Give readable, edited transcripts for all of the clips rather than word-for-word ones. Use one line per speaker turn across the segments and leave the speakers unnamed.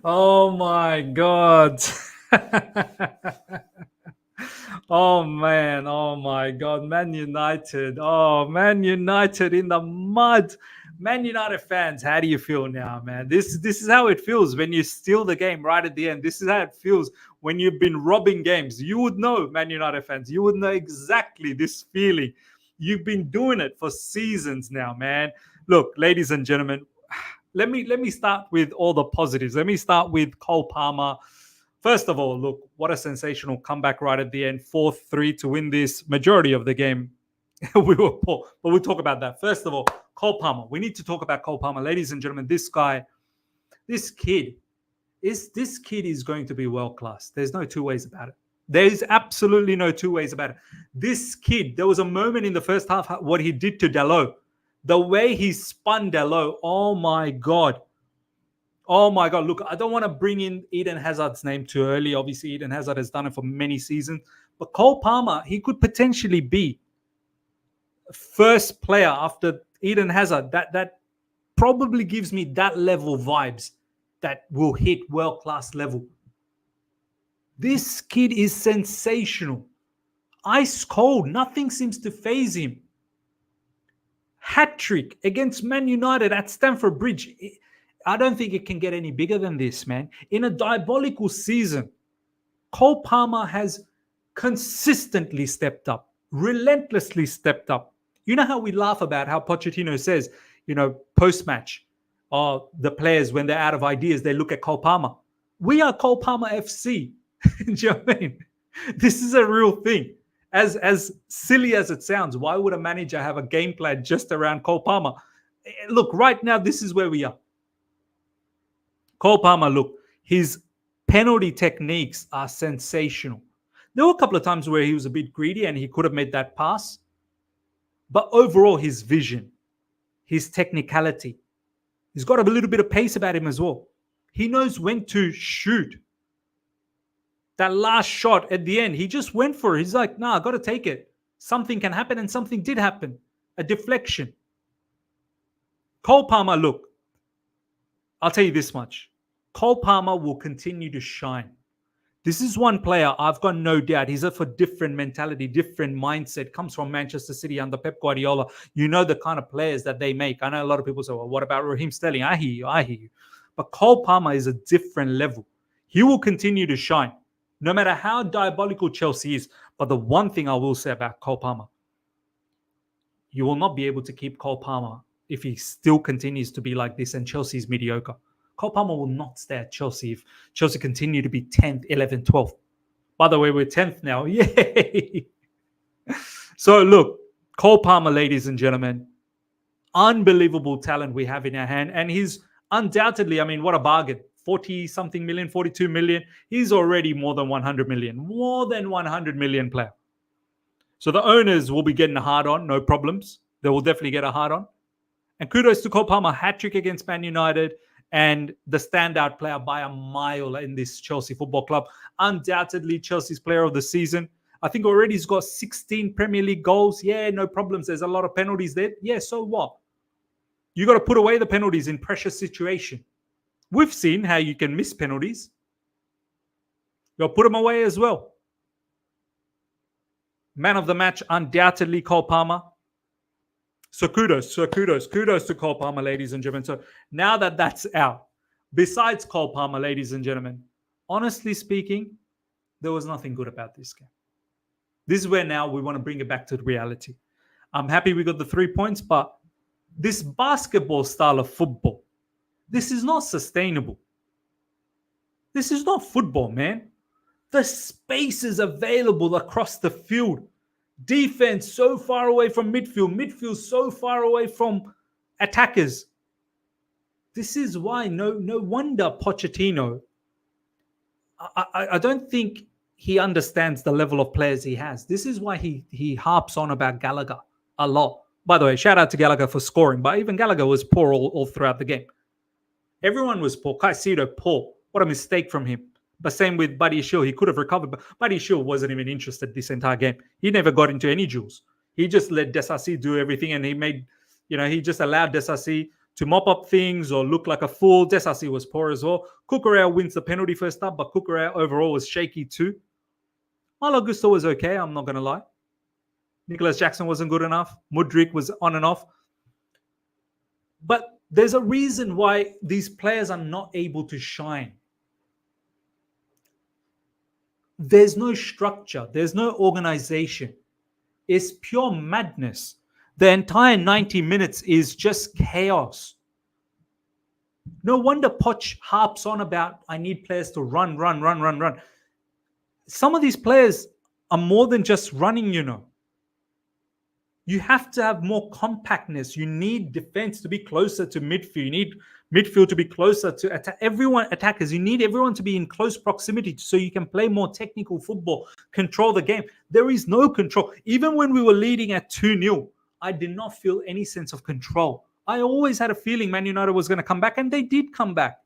Oh my God. Oh my God. Man United. Oh, Man United in the mud. Man United fans, how do you feel now, man? This is how it feels when you steal the game right at the end. This is how it feels when you've been robbing games. You would know, Man United fans. You would know exactly this feeling. You've been doing it for seasons now, man. Look, ladies and gentlemen, let me start with all the positives. Let me start with Cole Palmer. First of all, look, what a sensational comeback right at the end, 4-3 to win this majority of the game. We were poor, but we'll talk about that. First of all, Cole Palmer. We need to talk about Cole Palmer, ladies and gentlemen. This guy, this kid is going to be world class. There's no two ways about it. There is absolutely no two ways about it. This kid, there was a moment in the first half, what he did to Dalot, the way he spun Dalot. Oh my God. Oh my God. Look, I don't want to bring in Eden Hazard's name too early. Obviously, Eden Hazard has done it for many seasons. But Cole Palmer, he could potentially be first player after Eden Hazard. That probably gives me that level vibes that will hit world-class level. This kid is sensational. Ice cold. Nothing seems to faze him. Hat-trick against Man United at Stamford Bridge. I don't think it can get any bigger than this, man. In a diabolical season, Cole Palmer has consistently stepped up, relentlessly stepped up. You know how we laugh about how Pochettino says, post-match, the players, when they're out of ideas, they look at Cole Palmer. We are Cole Palmer FC. Do you know what I mean? This is a real thing. As silly as it sounds, why would a manager have a game plan just around Cole Palmer? Look, right now, this is where we are. Cole Palmer, look, his penalty techniques are sensational. There were a couple of times where he was a bit greedy and he could have made that pass. But overall, his vision, his technicality, he's got a little bit of pace about him as well. He knows when to shoot. That last shot at the end, he just went for it. He's like, nah, I got to take it. Something can happen, and something did happen. A deflection. Cole Palmer, look, I'll tell you this much. Cole Palmer will continue to shine. This is one player I've got no doubt. He's for different mentality, different mindset. Comes from Manchester City under Pep Guardiola. You know the kind of players that they make. I know a lot of people say, well, what about Raheem Sterling? I hear you. But Cole Palmer is a different level. He will continue to shine, no matter how diabolical Chelsea is. But the one thing I will say about Cole Palmer, you will not be able to keep Cole Palmer if he still continues to be like this and Chelsea's mediocre. Cole Palmer will not stay at Chelsea if Chelsea continue to be 10th, 11th, 12th. By the way, we're 10th now. Yay! So look, Cole Palmer, ladies and gentlemen, unbelievable talent we have in our hand. And he's undoubtedly, what a bargain. 40-something million, 42 million. He's already more than 100 million. More than 100 million player. So the owners will be getting a hard on, no problems. They will definitely get a hard on. And kudos to Cole Palmer, hat-trick against Man United, and the standout player by a mile in this Chelsea Football Club. Undoubtedly Chelsea's player of the season. I think already he's got 16 Premier League goals. Yeah, no problems. There's a lot of penalties there. Yeah, so what? You got to put away the penalties in pressure situation. We've seen how you can miss penalties. You got to put them away as well. Man of the match, undoubtedly Cole Palmer. So kudos to Cole Palmer, ladies and gentlemen. So now that that's out, besides Cole Palmer, ladies and gentlemen, honestly speaking, there was nothing good about this game. This is where now we want to bring it back to reality. I'm happy we got the 3 points, but this basketball style of football, this is not sustainable. This is not football, man. The spaces available across the field. Defense so far away from midfield so far away from attackers. This is why no wonder Pochettino, I don't think he understands the level of players he has. This is why he harps on about Gallagher a lot. By the way, shout out to Gallagher for scoring, but even Gallagher was poor all throughout the game. Everyone was poor. Caicedo, poor. What a mistake from him. But same with Badiashile. He could have recovered, but Badiashile wasn't even interested this entire game. He never got into any duels. He just let Disasi do everything, and he just allowed Disasi to mop up things or look like a fool. Disasi was poor as well. Cucurella wins the penalty first up, but Cucurella overall was shaky too. Malo Gusto was okay, I'm not going to lie. Nicholas Jackson wasn't good enough. Mudryk was on and off. But there's a reason why these players are not able to shine. There's no structure. There's no organization. It's pure madness. The entire 90 minutes is just chaos. No wonder Poch harps on about, I need players to run. Some of these players are more than just running, you know. You have to have more compactness. You need defense to be closer to midfield. You need midfield to be closer to attackers. You need everyone to be in close proximity so you can play more technical football, control the game. There is no control. Even when we were leading at 2-0, I did not feel any sense of control. I always had a feeling Man United was going to come back, and they did come back.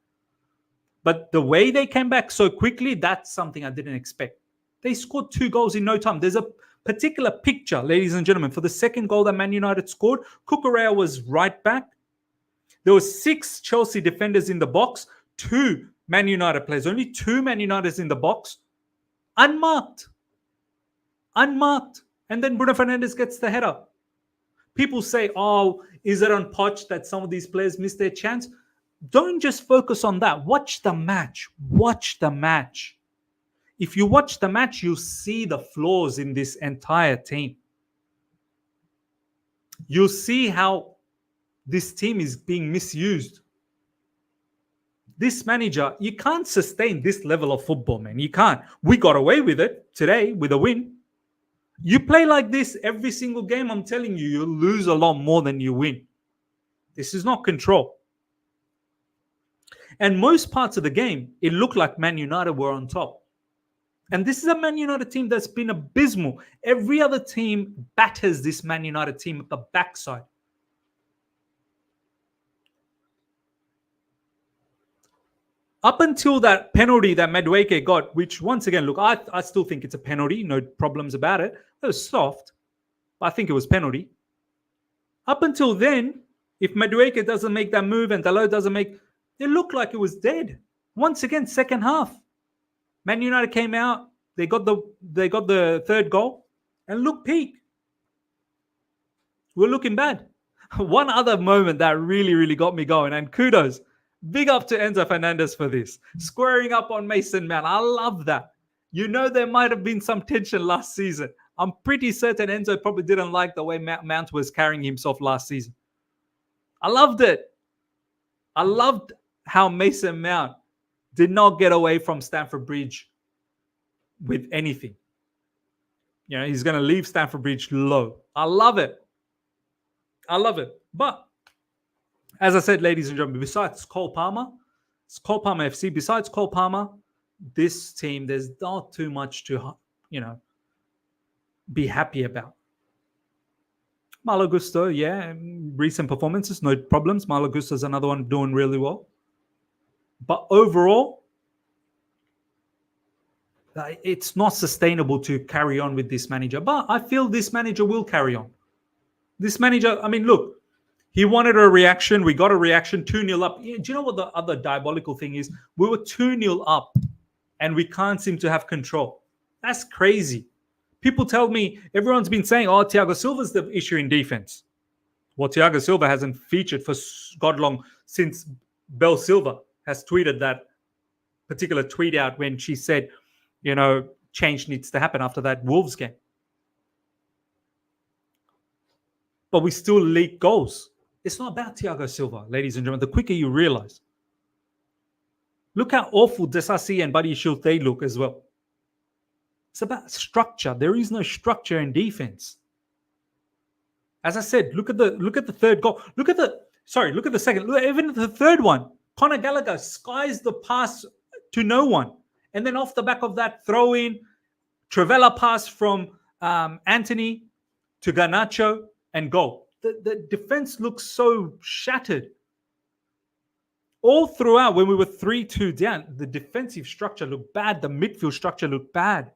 But the way they came back so quickly, that's something I didn't expect. They scored 2 goals in no time. There's a particular picture, ladies and gentlemen, for the second goal that Man United scored. Cucurella was right back. There were 6 Chelsea defenders in the box, 2 Man United players, only 2 Man Uniteds in the box, unmarked. And then Bruno Fernandes gets the header. People say, oh, is it on Poch that some of these players missed their chance? Don't just focus on that. Watch the match. If you watch the match, you'll see the flaws in this entire team. You'll see how this team is being misused. This manager, you can't sustain this level of football, man. You can't. We got away with it today with a win. You play like this every single game, I'm telling you, you'll lose a lot more than you win. This is not control. And most parts of the game, it looked like Man United were on top. And this is a Man United team that's been abysmal. Every other team batters this Man United team at the backside. Up until that penalty that Mudryk got, which once again, look, I still think it's a penalty. No problems about it. It was soft, but I think it was penalty. Up until then, if Mudryk doesn't make that move and Dalot doesn't make, it looked like it was dead. Once again, second half. Man United came out. They got the third goal, and look, peak. We're looking bad. One other moment that really got me going, and kudos, big up to Enzo Fernandez for this, squaring up on Mason Mount. I love that. You know, there might have been some tension last season. I'm pretty certain Enzo probably didn't like the way Mount was carrying himself last season. I loved it. I loved how Mason Mount did not get away from Stamford Bridge with anything. You know, he's going to leave Stamford Bridge low. I love it. But as I said, ladies and gentlemen, besides Cole Palmer, it's Cole Palmer FC. Besides Cole Palmer, this team, there's not too much to, you know, be happy about. Malo Gusto, yeah, recent performances, no problems. Malo Gusto is another one doing really well. But overall, it's not sustainable to carry on with this manager. But I feel this manager will carry on. This manager, I mean, look, he wanted a reaction. We got a reaction, 2-0 up. Do you know what the other diabolical thing is? We were 2-0 up, and we can't seem to have control. That's crazy. People tell me, everyone's been saying, oh, Thiago Silva's the issue in defense. Well, Thiago Silva hasn't featured for God long since Belle Silva has tweeted that particular tweet out when she said, you know, change needs to happen after that Wolves game. But we still leak goals. It's not about Thiago Silva, ladies and gentlemen. The quicker you realize. Look how awful Disasi and Badiashile they look as well. It's about structure. There is no structure in defense. As I said, look at the third goal. Look at the second. Look, even the third one. Conor Gallagher skies the pass to no one. And then off the back of that, throw in, Cucurella pass from Anthony to Garnacho and goal. The defense looks so shattered. All throughout, when we were 3-2 down, the defensive structure looked bad. The midfield structure looked bad.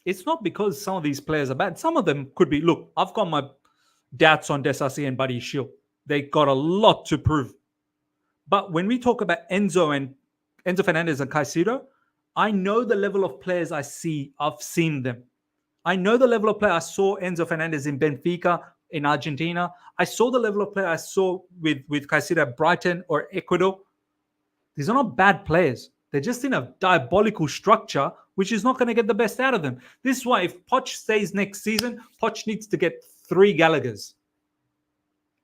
It's not because some of these players are bad. Some of them could be, look, I've got doubts on Disasi and Badiashile. They got a lot to prove. But when we talk about Enzo Fernandez and Caicedo, I know the level of players I see. I've seen them. I know the level of play. I saw Enzo Fernandez in Benfica in Argentina. I saw the level of play I saw with Caicedo at Brighton or Ecuador. These are not bad players. They're just in a diabolical structure, which is not going to get the best out of them. This is why if Poch stays next season, Poch needs to get 3 Gallaghers.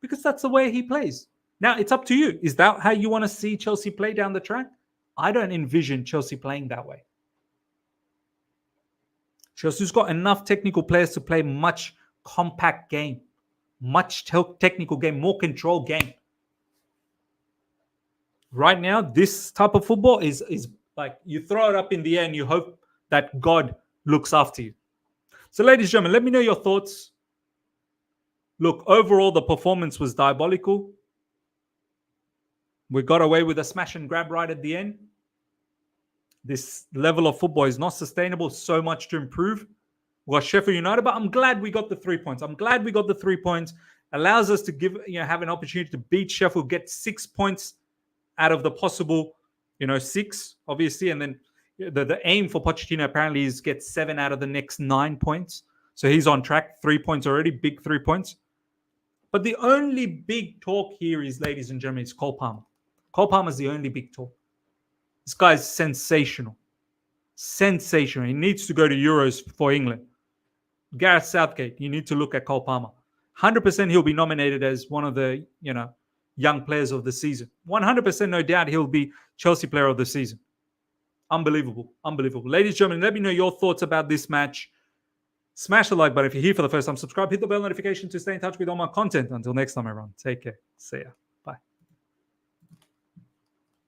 Because that's the way he plays. Now, it's up to you. Is that how you want to see Chelsea play down the track? I don't envision Chelsea playing that way. Chelsea's got enough technical players to play much compact game, much technical game, more control game. Right now, this type of football is like you throw it up in the air and you hope that God looks after you. So, ladies and gentlemen, let me know your thoughts. Look, overall, the performance was diabolical. We got away with a smash and grab right at the end. This level of football is not sustainable. So much to improve. We got Sheffield United, but I'm glad we got the 3 points. I'm glad we got the 3 points. Allows us to have an opportunity to beat Sheffield, get 6 points out of the possible, 6, obviously. And then the aim for Pochettino apparently is get 7 out of the next 9 points. So he's on track. 3 points already, big 3 points. But the only big talk here is, ladies and gentlemen, is Cole Palmer. Cole Palmer is the only big talk. This guy's sensational. Sensational. He needs to go to Euros for England. Gareth Southgate, you need to look at Cole Palmer. 100% he'll be nominated as one of the, young players of the season. 100% no doubt he'll be Chelsea player of the season. Unbelievable. Unbelievable. Ladies and gentlemen, let me know your thoughts about this match. Smash the like button if you're here for the first time. Subscribe, hit the bell notification to stay in touch with all my content. Until next time, everyone. Take care. See ya.